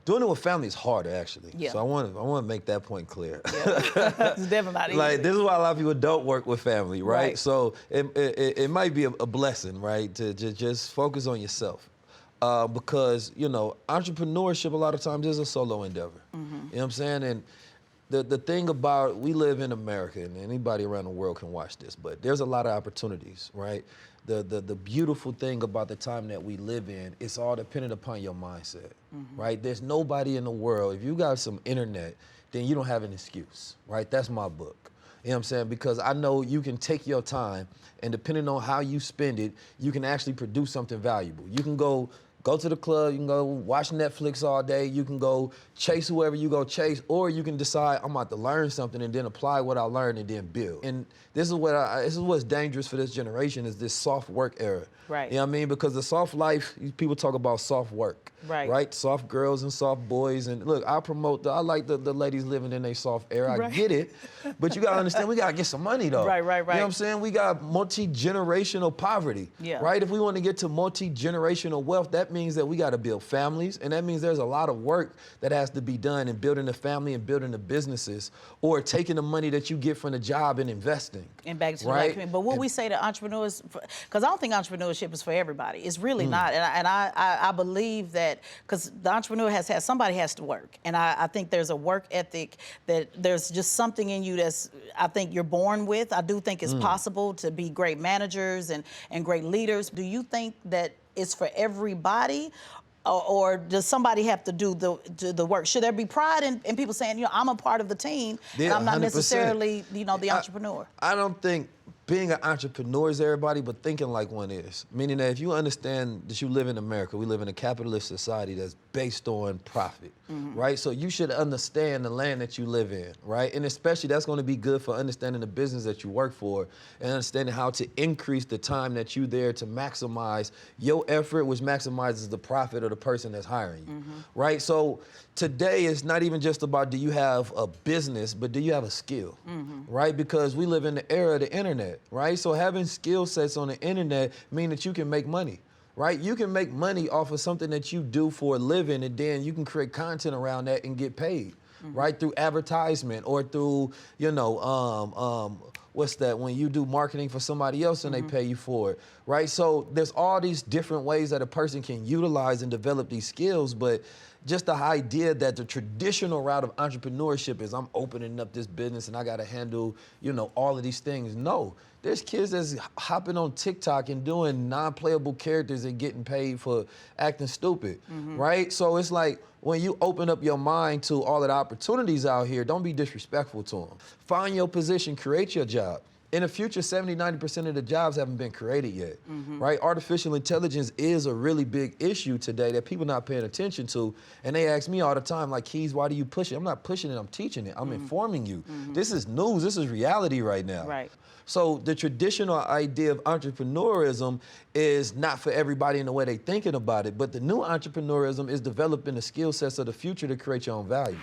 Doing it with family is harder, actually. Yeah. So I want to make that point clear. Yeah. It's definitely not easy. Like, this is why a lot of people don't work with family, right? Right. So it might be a blessing, right, to just focus on yourself. Because, you know, entrepreneurship a lot of times is a solo endeavor. You know what I'm saying? And the thing about, we live in America, and anybody around the world can watch this, but there's a lot of opportunities, right? The beautiful thing about the time that we live in, it's all dependent upon your mindset, right? There's nobody in the world, if you got some internet, then you don't have an excuse, right? That's my book. You know what I'm saying? Because I know you can take your time, and depending on how you spend it, you can actually produce something valuable. You can go to the club, you can go watch Netflix all day, you can go chase whoever you go chase, or you can decide, I'm about to learn something and then apply what I learned and then build. And this is what's dangerous for this generation, is this soft work era. Right. You know what I mean? Because the soft life, people talk about soft work. Right. Soft girls and soft boys. And look, I like the ladies living in their soft era. I get it. But you gotta understand, we gotta get some money though. Right. You know what I'm saying? We got multi-generational poverty. Yeah. Right? If we want to get to multi-generational wealth, that means that we gotta build families. And that means there's a lot of work that has to be done in building the family and building the businesses, or taking the money that you get from the job and investing. And back to the black community. But what we say to entrepreneurs, because I don't think entrepreneurship is for everybody. It's really not. And I believe that, because the entrepreneur somebody has to work. And I think there's a work ethic, that there's just something in you that's, I think you're born with. I do think it's possible to be great managers and great leaders. Do you think that it's for everybody? Or does somebody have to do the work? Should there be pride in people saying, you know, I'm a part of the team, and I'm not 100%. necessarily, you know, the entrepreneur? I don't think being an entrepreneur is everybody, but thinking like one is. Meaning that if you understand that you live in America, we live in a capitalist society that's based on profit, right? So you should understand the land that you live in, right? And especially that's gonna be good for understanding the business that you work for and understanding how to increase the time that you're there to maximize your effort, which maximizes the profit of the person that's hiring you, right? So today it's not even just about, do you have a business, but do you have a skill, right? Because we live in the era of the internet, right? So having skill sets on the internet mean that you can make money, right? You can make money off of something that you do for a living, and then you can create content around that and get paid, right? Through advertisement, or through, you know, what's that, when you do marketing for somebody else and they pay you for it, right? So there's all these different ways that a person can utilize and develop these skills, but just the idea that the traditional route of entrepreneurship is, I'm opening up this business and I gotta handle, you know, all of these things. No, there's kids that's hopping on TikTok and doing non-playable characters and getting paid for acting stupid, right? So it's like, when you open up your mind to all of the opportunities out here, don't be disrespectful to them. Find your position, create your job. In the future, 70, 90% of the jobs haven't been created yet, right? Artificial intelligence is a really big issue today that people not paying attention to. And they ask me all the time, like, Keys, why do you push it? I'm not pushing it, I'm teaching it. I'm informing you. This is news, this is reality right now. Right. So the traditional idea of entrepreneurism is not for everybody in the way they're thinking about it, but the new entrepreneurism is developing the skill sets of the future to create your own value.